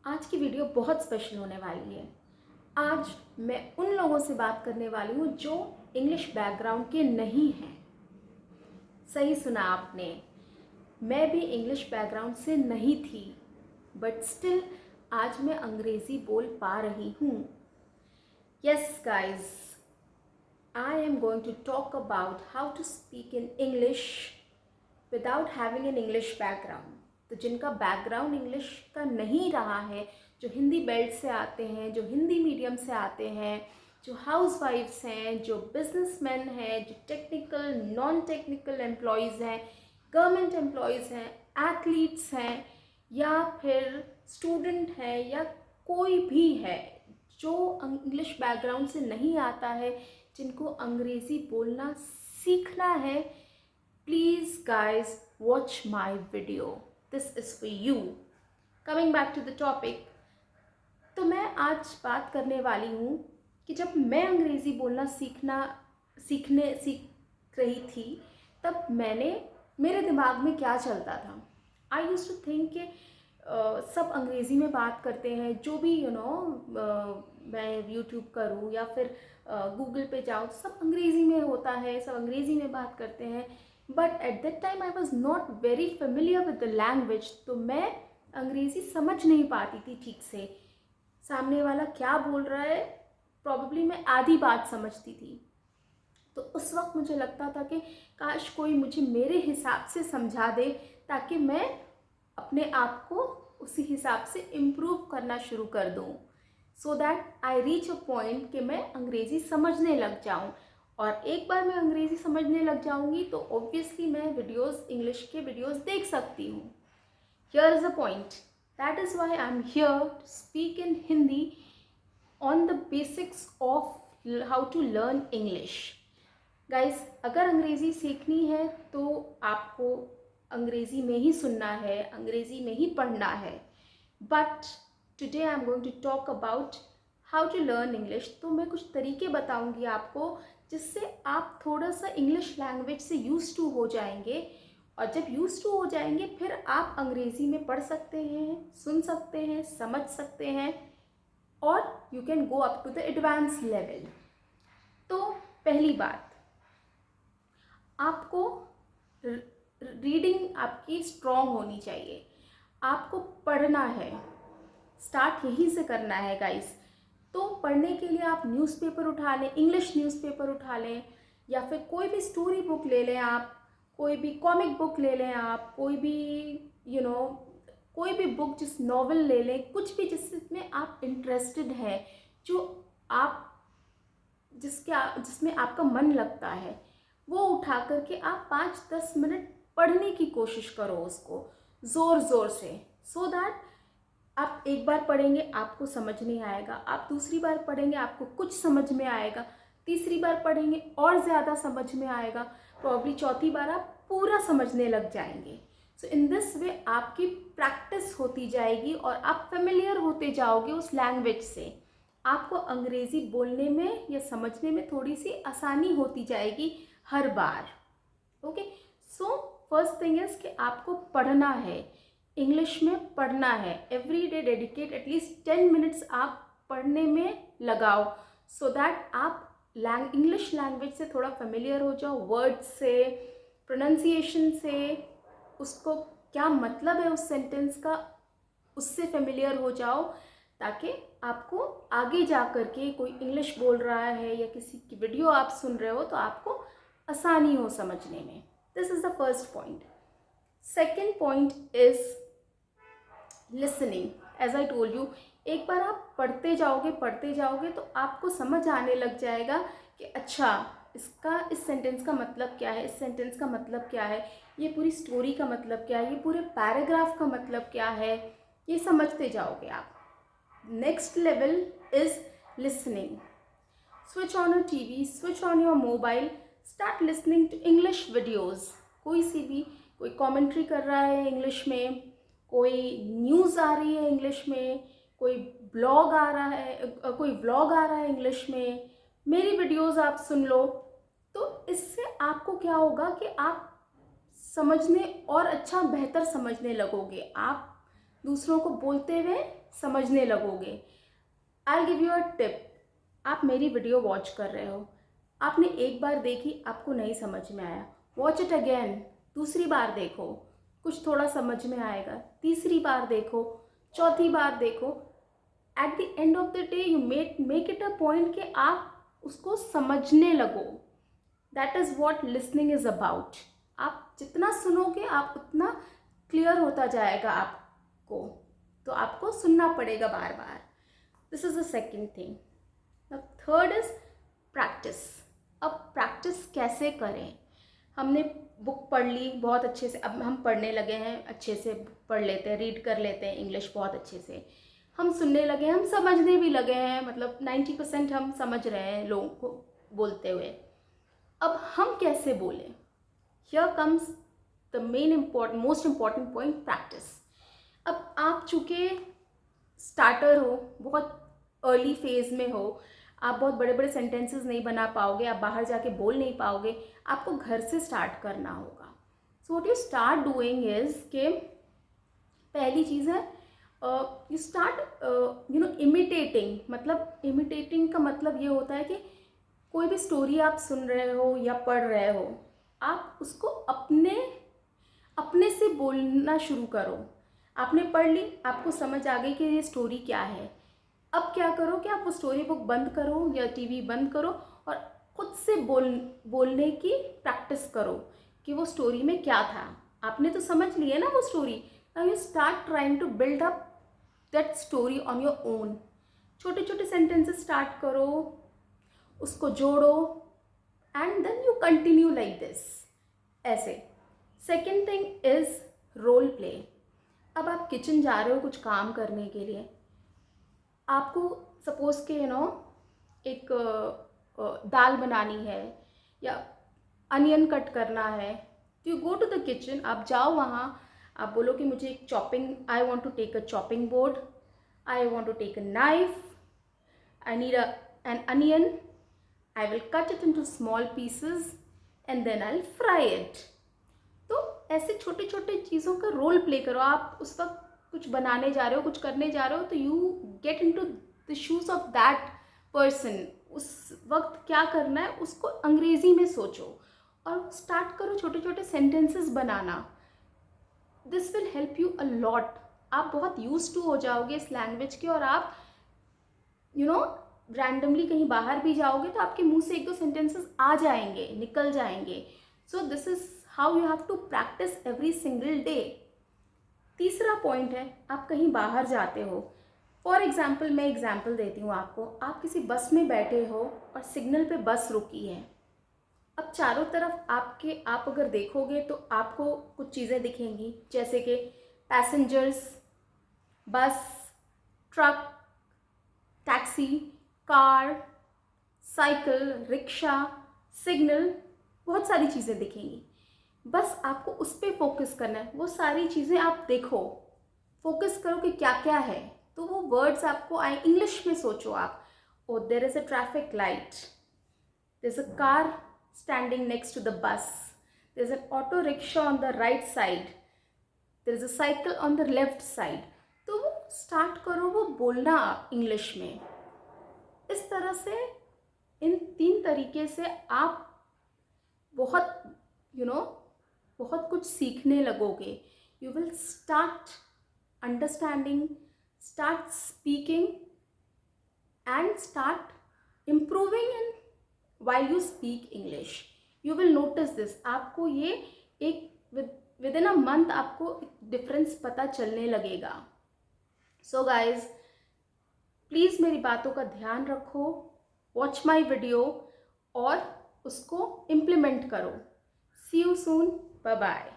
आज की वीडियो बहुत स्पेशल होने वाली है। आज मैं उन लोगों से बात करने वाली हूँ जो इंग्लिश बैकग्राउंड के नहीं हैं। सही सुना आपने, मैं भी इंग्लिश बैकग्राउंड से नहीं थी, बट स्टिल आज मैं अंग्रेज़ी बोल पा रही हूँ। Yes guys, I am going to talk about how to speak in English without having an English background। तो जिनका बैकग्राउंड इंग्लिश का नहीं रहा है, जो हिंदी बेल्ट से आते हैं, जो हिंदी मीडियम से आते हैं, जो हाउस वाइफ्स हैं, जो बिजनेसमैन हैं, जो टेक्निकल नॉन टेक्निकल एम्प्लॉयज़ हैं, गवर्नमेंट एम्प्लॉयज़ हैं, एथलीट्स हैं, या फिर स्टूडेंट हैं, या कोई भी है जो इंग्लिश बैकग्राउंड से नहीं आता है, जिनको अंग्रेज़ी बोलना सीखना है, please guys watch my video, this is for you. Coming back to the topic, तो मैं आज बात करने वाली हूँ कि जब मैं अंग्रेज़ी बोलना सीख रही थी, तब मेरे दिमाग में क्या चलता था। आई यूज़ टू थिंक कि सब अंग्रेज़ी में बात करते हैं, जो भी मैं यूट्यूब करूँ या फिर गूगल पे जाऊँ, सब अंग्रेज़ी में होता है, सब अंग्रेज़ी में बात करते हैं। But at that time I was not very familiar with the language, तो मैं अंग्रेज़ी समझ नहीं पाती थी ठीक से। सामने वाला क्या बोल रहा है, प्रॉब्ली मैं आधी बात समझती थी। तो उस वक्त मुझे लगता था कि काश कोई मुझे मेरे हिसाब से समझा दे, ताकि मैं अपने आप को उसी हिसाब से इम्प्रूव करना शुरू कर दूँ, so that I reach a point कि मैं अंग्रेज़ी समझने लग जाऊँ। और एक बार मैं अंग्रेज़ी समझने लग जाऊँगी तो ऑब्वियसली मैं इंग्लिश के वीडियोज़ देख सकती हूँ। Here is a point, that is why I am here to speak in Hindi on the basics of how to learn English. Guys, अगर अंग्रेज़ी सीखनी है तो आपको अंग्रेज़ी में ही सुनना है, अंग्रेज़ी में ही पढ़ना है। But today I am going to talk about how to learn English. तो मैं कुछ तरीके बताऊंगी आपको, जिससे आप थोड़ा सा इंग्लिश लैंग्वेज से यूज़ टू हो जाएंगे, और जब यूज़ टू हो जाएंगे फिर आप अंग्रेज़ी में पढ़ सकते हैं, सुन सकते हैं, समझ सकते हैं, और you can go up to the advance level. तो पहली बात, आपको रीडिंग आपकी स्ट्रॉन्ग होनी चाहिए, आपको पढ़ना है, स्टार्ट यहीं से करना है गाइस। तो पढ़ने के लिए आप न्यूज़पेपर उठा लें, इंग्लिश न्यूज़पेपर उठा लें, या फिर कोई भी स्टोरी बुक ले लें, आप कोई भी कॉमिक बुक ले लें, आप कोई भी कोई भी बुक, जिस नॉवल ले लें, कुछ भी जिसमें आप इंटरेस्टेड हैं, जो आप जिसमें आपका मन लगता है, वो उठा करके आप 5-10 मिनट पढ़ने की कोशिश करो उसको ज़ोर ज़ोर से, सो दैट आप एक बार पढ़ेंगे आपको समझ नहीं आएगा, आप दूसरी बार पढ़ेंगे आपको कुछ समझ में आएगा, तीसरी बार पढ़ेंगे और ज़्यादा समझ में आएगा, प्रॉब्ली चौथी बार आप पूरा समझने लग जाएंगे। सो इन दिस वे आपकी प्रैक्टिस होती जाएगी और आप फेमिलियर होते जाओगे उस लैंग्वेज से। आपको अंग्रेज़ी बोलने में या समझने में थोड़ी सी आसानी होती जाएगी हर बार। Okay, so first thing is कि आपको पढ़ना है, इंग्लिश में पढ़ना है। Every day dedicate at least 10 minutes आप पढ़ने में लगाओ, सो दैट आप इंग्लिश लैंग्वेज से थोड़ा फेमिलियर हो जाओ, वर्ड्स से, प्रोनाउंसिएशन से, उसको क्या मतलब है उस सेंटेंस का, उससे फेमिलियर हो जाओ, ताकि आपको आगे जा कर के कोई इंग्लिश बोल रहा है या किसी की वीडियो आप सुन रहे हो तो आपको आसानी हो समझने में। This is the first point. Second point is listening. As I told you, एक बार आप पढ़ते जाओगे तो आपको समझ आने लग जाएगा कि अच्छा, इस सेंटेंस का मतलब क्या है, इस सेंटेंस का मतलब क्या है, ये पूरी स्टोरी का मतलब क्या है, ये पूरे पैराग्राफ का मतलब क्या है, ये समझते जाओगे आप। Next level is listening. Switch on your TV, switch on your mobile, start listening to English videos. कोई कमेंट्री कर रहा है इंग्लिश में, कोई न्यूज़ आ रही है इंग्लिश में, कोई ब्लॉग आ रहा है इंग्लिश में, मेरी वीडियोज़ आप सुन लो। तो इससे आपको क्या होगा कि आप समझने और अच्छा बेहतर समझने लगोगे। आप दूसरों को बोलते हुए समझने लगोगे। I give you a tip. आप मेरी वीडियो वॉच कर रहे हो, आपने एक बार देखी, आपको नहीं समझ में आया, वॉच इट अगेन, दूसरी बार देखो, कुछ थोड़ा समझ में आएगा, तीसरी बार देखो, चौथी बार देखो। At the end of the day you make it a point कि आप उसको समझने लगो। That is what listening is about. आप जितना सुनोगे आप उतना क्लियर होता जाएगा आपको, तो आपको सुनना पड़ेगा बार बार। This is the second thing. The third is practice. अब प्रैक्टिस कैसे करें? हमने बुक पढ़ ली बहुत अच्छे से, अब हम पढ़ने लगे हैं, अच्छे से पढ़ लेते हैं, रीड कर लेते हैं इंग्लिश बहुत अच्छे से, हम सुनने लगे हैं, हम समझने भी लगे हैं, मतलब 90% हम समझ रहे हैं लोगों को बोलते हुए। अब हम कैसे बोलें? Here comes the most important point, practice. अब आप चूँकि स्टार्टर हो, बहुत अर्ली फेज में हो, आप बहुत बड़े बड़े सेंटेंसेस नहीं बना पाओगे, आप बाहर जाके बोल नहीं पाओगे, आपको घर से स्टार्ट करना होगा। So what you start doing is कि पहली चीज़ है यू स्टार्ट इमिटेटिंग। मतलब इमिटेटिंग का मतलब ये होता है कि कोई भी स्टोरी आप सुन रहे हो या पढ़ रहे हो, आप उसको अपने से बोलना शुरू करो। आपने पढ़ ली, आपको समझ आ गई कि ये स्टोरी क्या है। अब क्या करो कि आप वो स्टोरी बुक बंद करो या टीवी बंद करो और खुद से बोलने की प्रैक्टिस करो कि वो स्टोरी में क्या था। आपने तो समझ लिया ना वो story. Now you start trying to build up that story on your own. छोटे छोटे सेंटेंसेस स्टार्ट करो, उसको जोड़ो, and then you continue like this, ऐसे। Second thing is role play. अब आप किचन जा रहे हो कुछ काम करने के लिए, आपको सपोज के एक दाल बनानी है या अनियन कट करना है, तो you go to the kitchen, आप जाओ वहाँ, आप बोलो कि मुझे एक chopping, I want to take a chopping board, I want to take a knife, I need an onion, I will cut it into small pieces and then I'll fry it. तो ऐसे छोटे छोटे चीज़ों का रोल प्ले करो। आप उस वक्त कुछ बनाने जा रहे हो, कुछ करने जा रहे हो, तो you get into the shoes of that person. उस वक्त क्या करना है उसको अंग्रेज़ी में सोचो और स्टार्ट करो छोटे छोटे sentences banana. This will help you a lot. आप बहुत यूज टू हो जाओगे इस लैंग्वेज के, और आप रैंडमली कहीं बाहर भी जाओगे तो आपके मुंह से एक दो सेंटेंसेस आ जाएंगे, निकल जाएंगे। So this is how you have to practice every single day. तीसरा पॉइंट है, आप कहीं बाहर जाते हो, फॉर एग्जाम्पल मैं एग्जाम्पल देती हूँ आपको। आप किसी बस में बैठे हो और सिग्नल पे बस रुकी है। अब चारों तरफ आप अगर देखोगे तो आपको कुछ चीज़ें दिखेंगी, जैसे कि पैसेंजर्स, बस, truck, taxi, car, cycle, rickshaw, signal, बहुत सारी चीज़ें दिखेंगी। बस आपको उस पर फोकस करना है, वो सारी चीज़ें आप देखो, फोकस करो कि क्या क्या है। तो वो वर्ड्स आपको आए, इंग्लिश में सोचो आप। Oh there is a traffic light, there is a car standing next to the bus, there is an auto rickshaw on the right side, there is a cycle on the left side. तो वो start करो वो बोलना English में। इस तरह से, इन 3 तरीके से आप बहुत बहुत कुछ सीखने लगोगे। You will start understanding, start speaking and start improving in while you speak English. You will notice this. आपको ये एक विद इन अ मंथ आपको डिफरेंस पता चलने लगेगा। सो गाइज, प्लीज़ मेरी बातों का ध्यान रखो, वॉच माई वीडियो और उसको इम्प्लीमेंट करो। सी यू सून, बाय बाय।